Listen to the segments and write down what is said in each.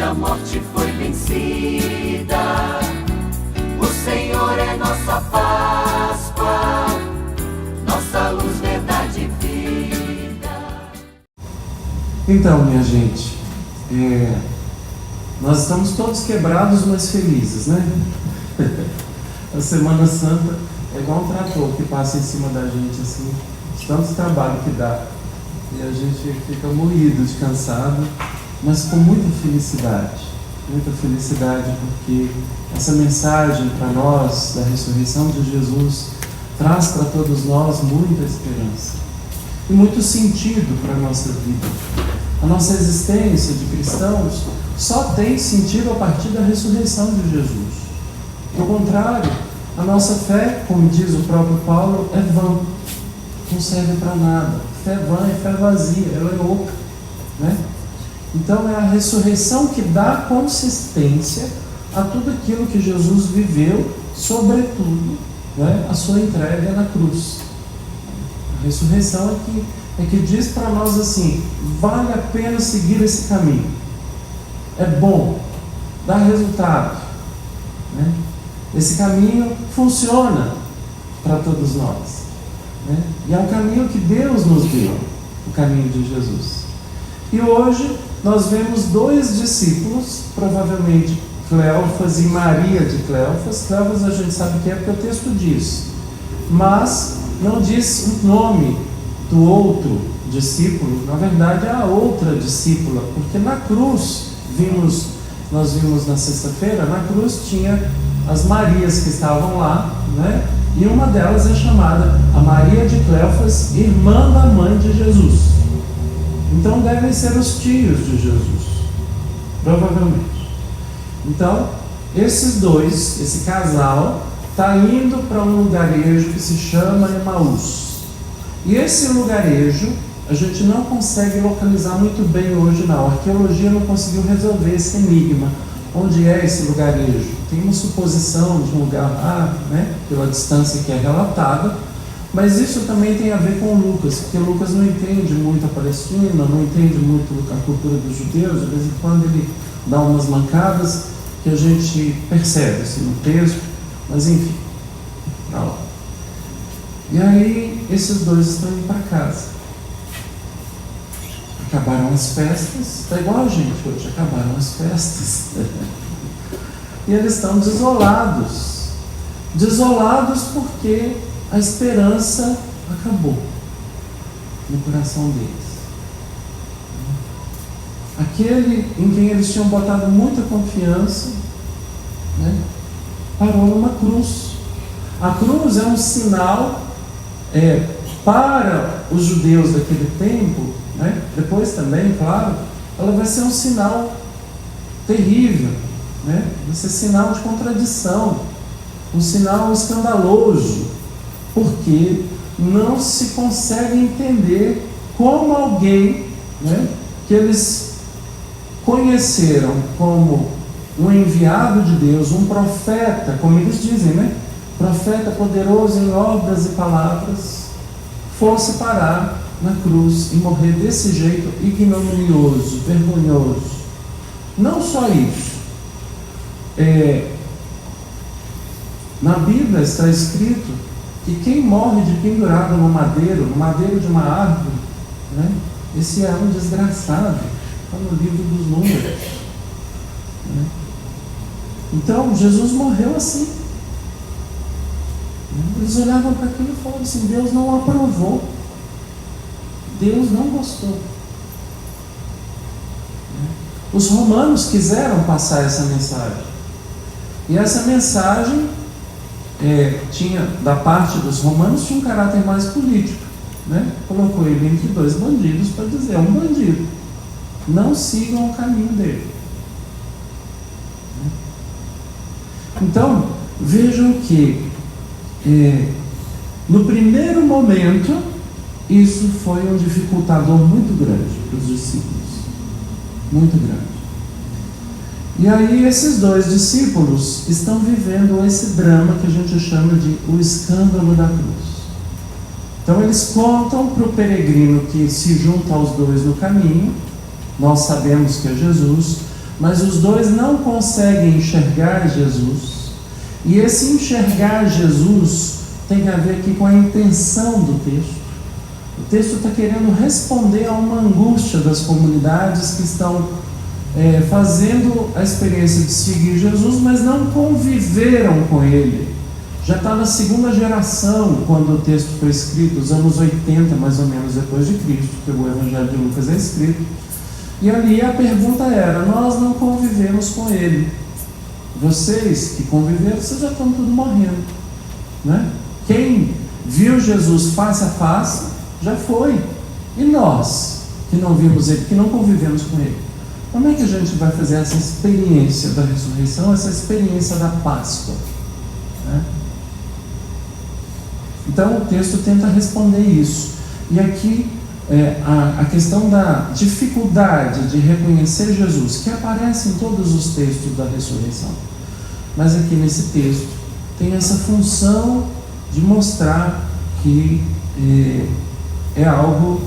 onde a morte foi vencida. O Senhor é nossa Páscoa, nossa luz, verdade e vida. Então, minha gente, nós estamos todos quebrados, mas felizes, né? A Semana Santa é igual um trator que passa em cima da gente, assim, de tanto trabalho que dá. E a gente fica moído de cansado, mas com muita felicidade, porque essa mensagem para nós da ressurreição de Jesus traz para todos nós muita esperança e muito sentido para a nossa vida. A nossa existência de cristãos só tem sentido a partir da ressurreição de Jesus. Do contrário, a nossa fé, como diz o próprio Paulo, é vã, não serve para nada. Fé vã é fé vazia, ela é oca, né? Então é a ressurreição que dá consistência a tudo aquilo que Jesus viveu, sobretudo, né, a sua entrega na cruz. A ressurreição é que diz para nós assim: vale a pena seguir esse caminho, é bom, dá resultado, né? Esse caminho funciona para todos nós, né? E é o caminho que Deus nos deu, o caminho de Jesus. E hoje nós vemos dois discípulos, provavelmente Cleófas e Maria de Cleófas. Cleófas a gente sabe que é porque o texto diz, mas não diz o nome do outro discípulo. Na verdade é a outra discípula, porque na cruz, nós vimos na sexta-feira, na cruz tinha as Marias que estavam lá, né? E uma delas é chamada a Maria de Cleófas, irmã da mãe de Jesus. Então devem ser os tios de Jesus, provavelmente. Então, esses dois, esse casal, está indo para um lugarejo que se chama Emaús. E esse lugarejo a gente não consegue localizar muito bem hoje não. A arqueologia não conseguiu resolver esse enigma. Onde é esse lugarejo? Tem uma suposição de um lugar lá, né, pela distância que é relatada, mas isso também tem a ver com Lucas, porque Lucas não entende muito a Palestina, não entende muito a cultura dos judeus. De vez em quando ele dá umas mancadas que a gente percebe assim, no texto, mas enfim, tá lá. E aí esses dois estão indo para casa. Acabaram as festas, está igual a gente hoje, acabaram as festas. E eles estão desolados. Desolados porque a esperança acabou no coração deles. Aquele em quem eles tinham botado muita confiança, né, parou numa cruz. A cruz é um sinal para os judeus daquele tempo, né? Depois também, claro, ela vai ser um sinal terrível, né? Vai ser sinal de contradição, um sinal escandaloso, porque não se consegue entender como alguém, né, que eles conheceram como um enviado de Deus, um profeta, como eles dizem, né? Profeta poderoso em obras e palavras, fosse parar na cruz e morrer desse jeito ignominioso, vergonhoso. Não só isso. Na Bíblia está escrito que quem morre de pendurado no madeiro de uma árvore, né, esse é um desgraçado. Está no livro dos Números, né? Então Jesus morreu assim. Eles olhavam para aquilo e falavam assim: Deus não aprovou, Deus não gostou. Os romanos quiseram passar essa mensagem, e essa mensagem tinha, da parte dos romanos, tinha um caráter mais político, né? Colocou ele entre dois bandidos para dizer: é um bandido, não sigam o caminho dele. Então vejam que no primeiro momento isso foi um dificultador muito grande para os discípulos, muito grande. E aí esses dois discípulos estão vivendo esse drama que a gente chama de o escândalo da cruz. Então eles contam para o peregrino que se junta aos dois no caminho: nós sabemos que é Jesus, mas os dois não conseguem enxergar Jesus, e esse enxergar Jesus tem a ver aqui com a intenção do texto. O texto está querendo responder a uma angústia das comunidades que estão fazendo a experiência de seguir Jesus, mas não conviveram com Ele. Já está na segunda geração quando o texto foi escrito, os anos 80 mais ou menos depois de Cristo, que o Evangelho de Lucas é escrito. E ali a pergunta era: nós não convivemos com Ele. Vocês que conviveram, vocês já estão tudo morrendo, né? Quem viu Jesus face a face já foi. E nós que não vimos Ele, que não convivemos com Ele, como é que a gente vai fazer essa experiência da ressurreição, essa experiência da Páscoa, né? Então o texto tenta responder isso. E aqui a questão da dificuldade de reconhecer Jesus, que aparece em todos os textos da ressurreição, mas aqui nesse texto tem essa função de mostrar que é algo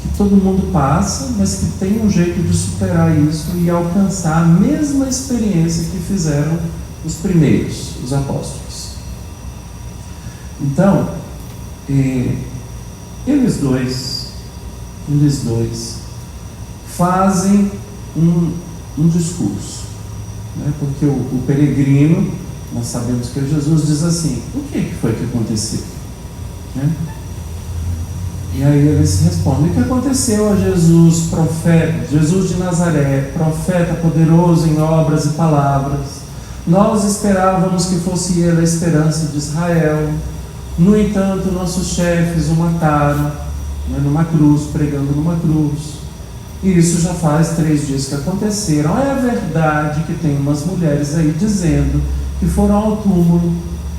que todo mundo passa, mas que tem um jeito de superar isso e alcançar a mesma experiência que fizeram os primeiros, os apóstolos. Então, eles dois fazem um discurso, né? Porque o peregrino, nós sabemos que Jesus diz assim: o que foi que aconteceu? Né? E aí eles respondem: o que aconteceu a Jesus, profeta, Jesus de Nazaré, profeta poderoso em obras e palavras. Nós esperávamos que fosse ele a esperança de Israel. No entanto, nossos chefes o mataram, né, numa cruz, pregando numa cruz. E isso já faz 3 dias que aconteceram. É verdade que tem umas mulheres aí dizendo que foram ao túmulo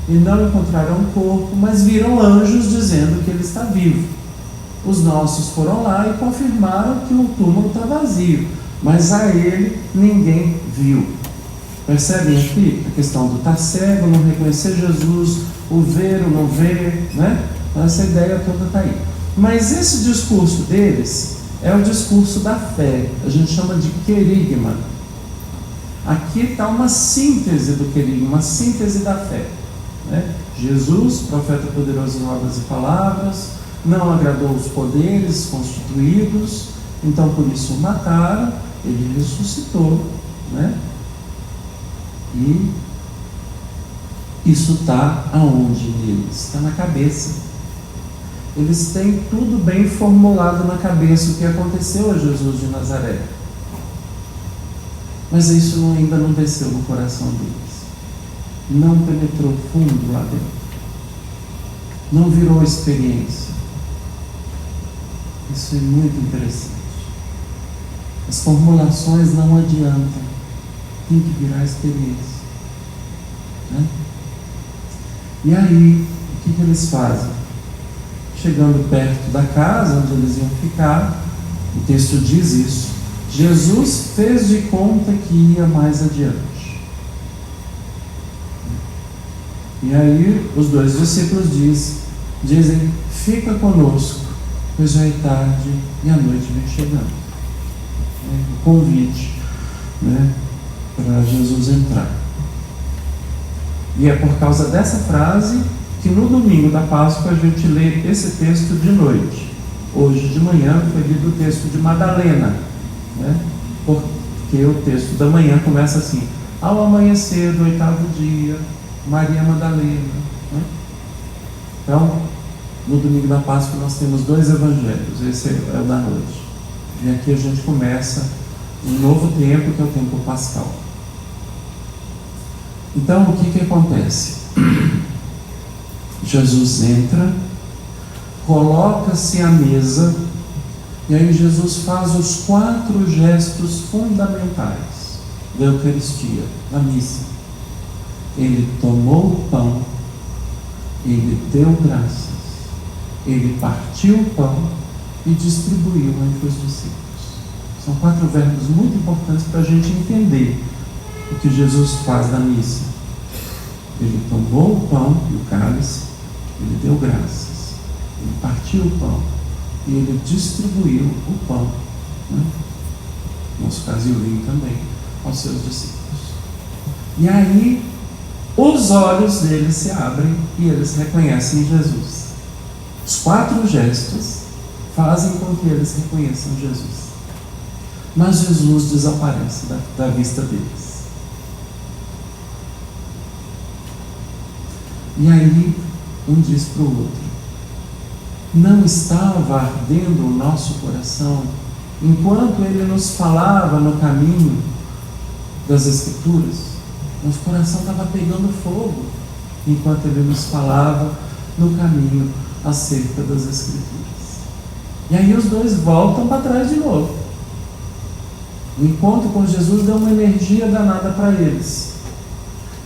e não encontraram o corpo, mas viram anjos dizendo que ele está vivo. Os nossos foram lá e confirmaram que o túmulo está vazio, mas a ele ninguém viu. Percebem aqui a questão do estar cego, não reconhecer Jesus, o ver, o não ver, né? Essa ideia toda está aí. Mas esse discurso deles é o discurso da fé. A gente chama de querigma. Aqui está uma síntese do querigma, uma síntese da fé, né? Jesus, profeta poderoso em obras e palavras, não agradou os poderes constituídos, então por isso o mataram, ele ressuscitou, né? E isso está aonde neles? Está na cabeça. Eles têm tudo bem formulado na cabeça o que aconteceu a Jesus de Nazaré. Mas isso ainda não desceu no coração deles. Não penetrou fundo lá dentro. Não virou experiência. Isso é muito interessante. As formulações não adiantam. Tem que virar experiência, né? E aí, o que eles fazem? Chegando perto da casa onde eles iam ficar, o texto diz isso: Jesus fez de conta que ia mais adiante. E aí os 2 discípulos dizem: fica conosco, pois já é tarde e a noite vem chegando. O convite, né, para Jesus entrar. E é por causa dessa frase que no domingo da Páscoa a gente lê esse texto de noite. Hoje de manhã foi lido o texto de Madalena, né? Porque o texto da manhã começa assim: ao amanhecer do 8º dia, Maria Madalena, né? Então, no domingo da Páscoa nós temos 2 evangelhos, esse é o da noite. E aqui a gente começa um novo tempo, que é o tempo pascal. Então, o que acontece? Jesus entra, coloca-se à mesa, e aí Jesus faz os 4 gestos fundamentais da Eucaristia, da missa. Ele tomou o pão, ele deu graças, ele partiu o pão e distribuiu entre os discípulos. São 4 verbos muito importantes para a gente entender o que Jesus faz na missa. Ele tomou o pão e o cálice, ele deu graças, ele partiu o pão e ele distribuiu o pão, né? No nosso caso, e o vinho também. aos seus discípulos. E aí, os olhos deles se abrem e eles reconhecem Jesus. Os 4 gestos fazem com que eles reconheçam Jesus. Mas Jesus desaparece da vista deles. E aí, um diz para o outro: não estava ardendo o nosso coração enquanto ele nos falava no caminho das Escrituras? Nosso coração estava pegando fogo enquanto ele nos falava no caminho acerca das Escrituras. E aí os dois voltam para trás de novo. O encontro com Jesus deu uma energia danada para eles.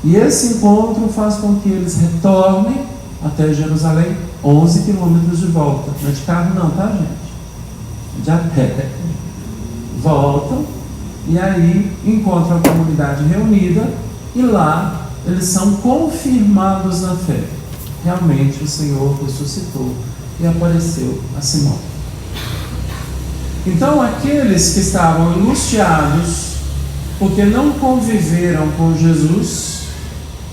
E esse encontro faz com que eles retornem até Jerusalém, 11 quilômetros de volta. Não é de carro não, tá, gente? De a pé. Voltam e aí encontram a comunidade reunida e lá eles são confirmados na fé. Realmente o Senhor ressuscitou e apareceu a Simão. Então aqueles que estavam angustiados porque não conviveram com Jesus,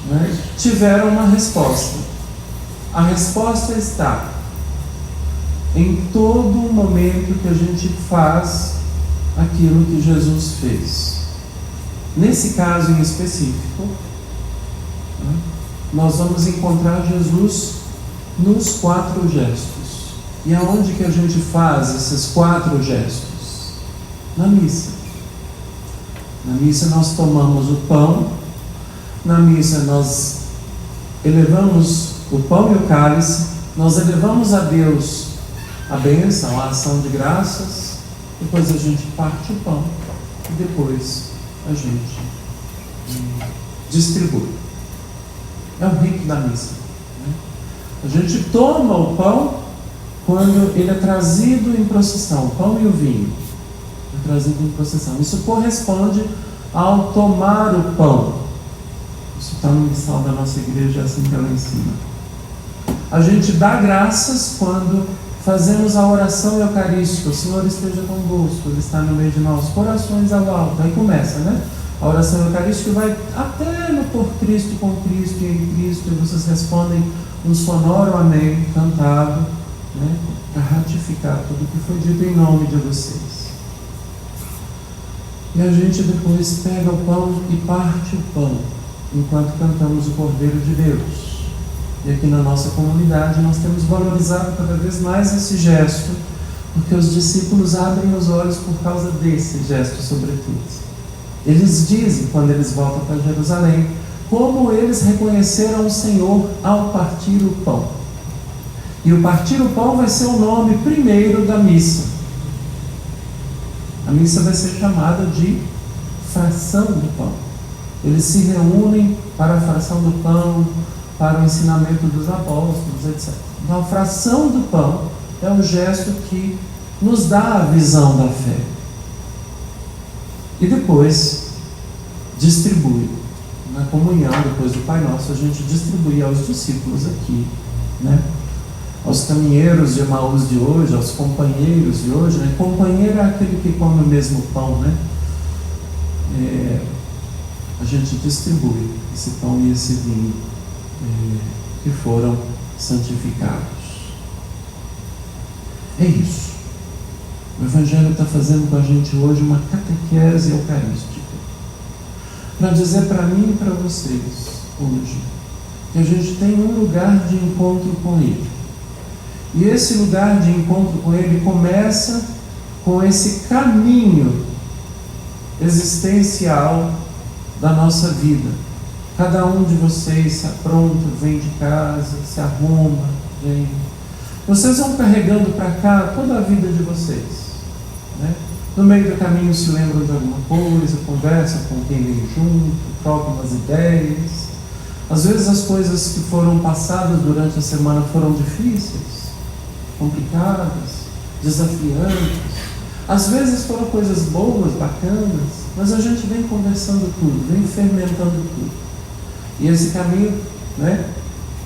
né, tiveram uma resposta. A resposta está em todo momento que a gente faz aquilo que Jesus fez. Nesse caso em específico, né, nós vamos encontrar Jesus nos 4 gestos. E aonde que a gente faz esses 4 gestos? Na missa. Na missa nós tomamos o pão, na missa nós elevamos o pão e o cálice, nós elevamos a Deus a bênção, a ação de graças, depois a gente parte o pão e depois a gente distribui. É o rito da missa, né? A gente toma o pão quando ele é trazido em procissão, o pão e o vinho é trazido em procissão. Isso corresponde ao tomar o pão. Isso está no missal da nossa igreja, assim que ela ensina. A gente dá graças quando fazemos a oração eucarística. O Senhor esteja convosco, Ele está no meio de nós, corações ao alto. Aí começa, né? A oração eucarística vai até no por Cristo, com Cristo e em Cristo, e vocês respondem um sonoro amém cantado, né, para ratificar tudo o que foi dito em nome de vocês. E a gente depois pega o pão e parte o pão, enquanto cantamos o Cordeiro de Deus. E aqui na nossa comunidade nós temos valorizado cada vez mais esse gesto, porque os discípulos abrem os olhos por causa desse gesto, sobretudo. Eles dizem, quando eles voltam para Jerusalém, como eles reconheceram o Senhor ao partir o pão. E o partir o pão vai ser o nome primeiro da missa. A missa vai ser chamada de fração do pão. Eles se reúnem para a fração do pão, para o ensinamento dos apóstolos, etc. Então a fração do pão é o gesto que nos dá a visão da fé. E depois distribui. Na comunhão, depois do Pai Nosso, a gente distribui aos discípulos aqui, né? Aos caminheiros de Emaús de hoje, aos companheiros de hoje, né? Companheiro é aquele que come o mesmo pão, né? A gente distribui esse pão e esse vinho que foram santificados. É isso. O Evangelho está fazendo com a gente hoje uma catequese eucarística, para dizer para mim e para vocês hoje que a gente tem um lugar de encontro com Ele. E esse lugar de encontro com Ele começa com esse caminho existencial da nossa vida. Cada um de vocês se apronta, vem de casa, se arruma, vem. Vocês vão carregando para cá toda a vida de vocês, né? No meio do caminho se lembram de alguma coisa, conversa com quem vem junto, trocam umas ideias. Às vezes as coisas que foram passadas durante a semana foram difíceis, complicadas, desafiantes. Às vezes foram coisas boas, bacanas, mas a gente vem conversando tudo, vem fermentando tudo. E esse caminho, né,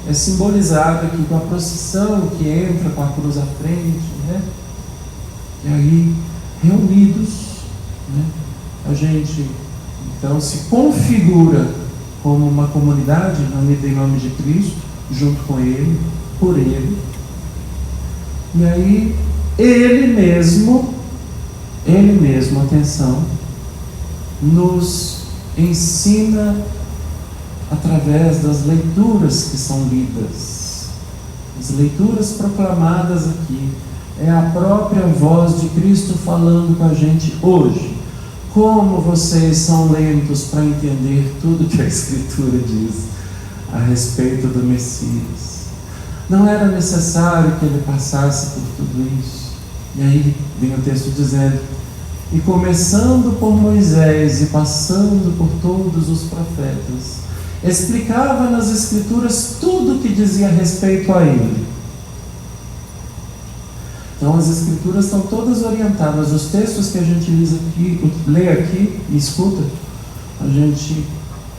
é simbolizado aqui com a procissão que entra com a cruz à frente, né? E aí, reunidos, né, a gente Então se configura como uma comunidade unida em nome de Cristo, junto com Ele, por Ele. E aí Ele mesmo, atenção, nos ensina através das leituras que são lidas. As leituras proclamadas aqui é a própria voz de Cristo falando com a gente hoje. Como vocês são lentos para entender tudo que a Escritura diz a respeito do Messias. Não era necessário que ele passasse por tudo isso. E aí vem o texto dizendo: e começando por Moisés e passando por todos os profetas, explicava nas Escrituras tudo o que dizia a respeito a ele. Então as Escrituras estão todas orientadas. Os textos que a gente lê aqui e escuta, a gente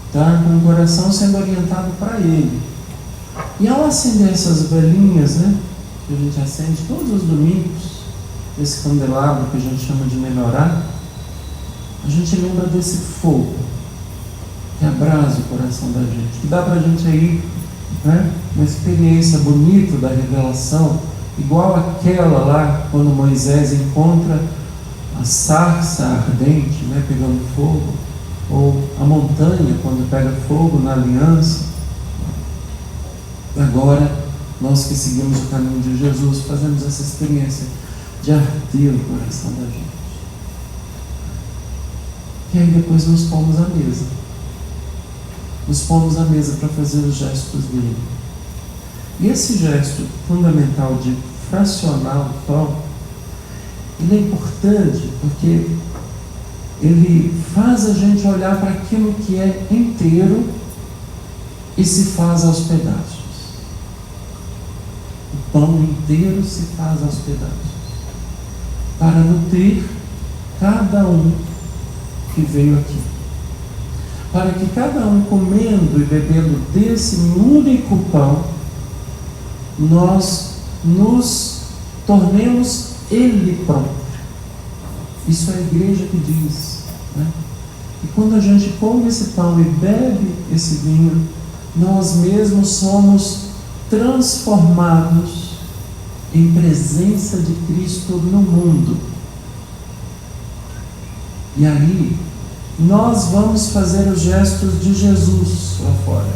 está com o coração sendo orientado para Ele. E ao acender essas velinhas, né, que a gente acende todos os domingos, esse candelabro que a gente chama de menorá, a gente lembra desse fogo que abrasa o coração da gente, que dá para a gente aí, né, uma experiência bonita da revelação, igual aquela lá, quando Moisés encontra a sarça ardente, né, pegando fogo, ou a montanha quando pega fogo na aliança. Agora, nós que seguimos o caminho de Jesus, fazemos essa experiência de arder o coração da gente. E aí depois nos pomos à mesa. Nos pomos à mesa para fazer os gestos dele. E esse gesto fundamental de fracionar o pão, ele é importante porque ele faz a gente olhar para aquilo que é inteiro e se faz aos pedaços. O pão inteiro se faz aos pedaços, para nutrir cada um que veio aqui. Para que cada um, comendo e bebendo desse único pão, nós nos tornemos Ele próprio. Isso é a igreja que diz, né? E quando a gente come esse pão e bebe esse vinho, nós mesmos somos transformados em presença de Cristo no mundo. E aí, nós vamos fazer os gestos de Jesus lá fora.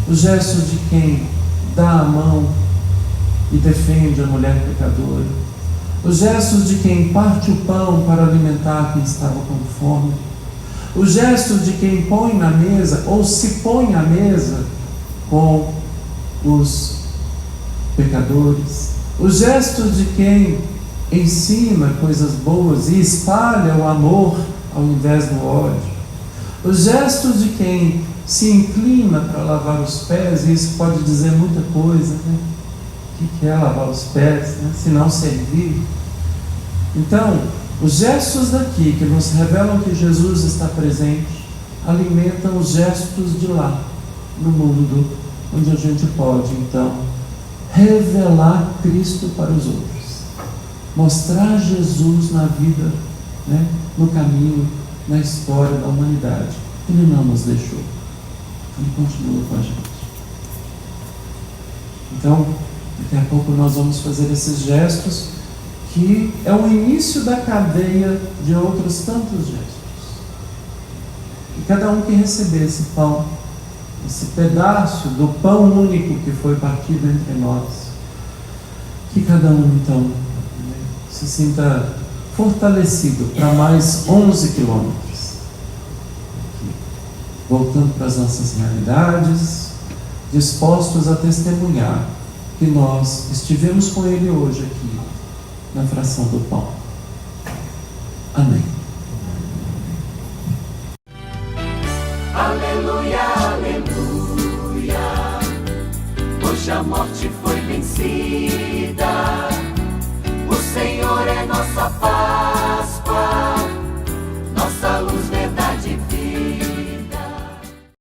Os gestos de quem dá a mão e defende a mulher pecadora. Os gestos de quem parte o pão para alimentar quem estava com fome. Os gestos de quem põe na mesa, ou se põe à mesa com os pecadores. Os gestos de quem ensina coisas boas e espalha o amor ao invés do ódio. Os gestos de quem se inclina para lavar os pés, e isso pode dizer muita coisa, né? O que é lavar os pés, né? Se não servir. Então, os gestos daqui que nos revelam que Jesus está presente, alimentam os gestos de lá, no mundo, onde a gente pode, então, revelar Cristo para os outros. Mostrar Jesus na vida, né? No caminho, na história da humanidade. Ele não nos deixou. Ele continua com a gente. Então, daqui a pouco nós vamos fazer esses gestos, que é o início da cadeia de outros tantos gestos. E cada um que receber esse pão, esse pedaço do pão único que foi partido entre nós, que cada um então, né, se sinta fortalecido para mais 11 quilômetros. Voltando para as nossas realidades, dispostos a testemunhar que nós estivemos com Ele hoje aqui, na fração do pão. Amém. Aleluia, aleluia. Hoje a morte foi vencida. O Senhor é nossa Páscoa.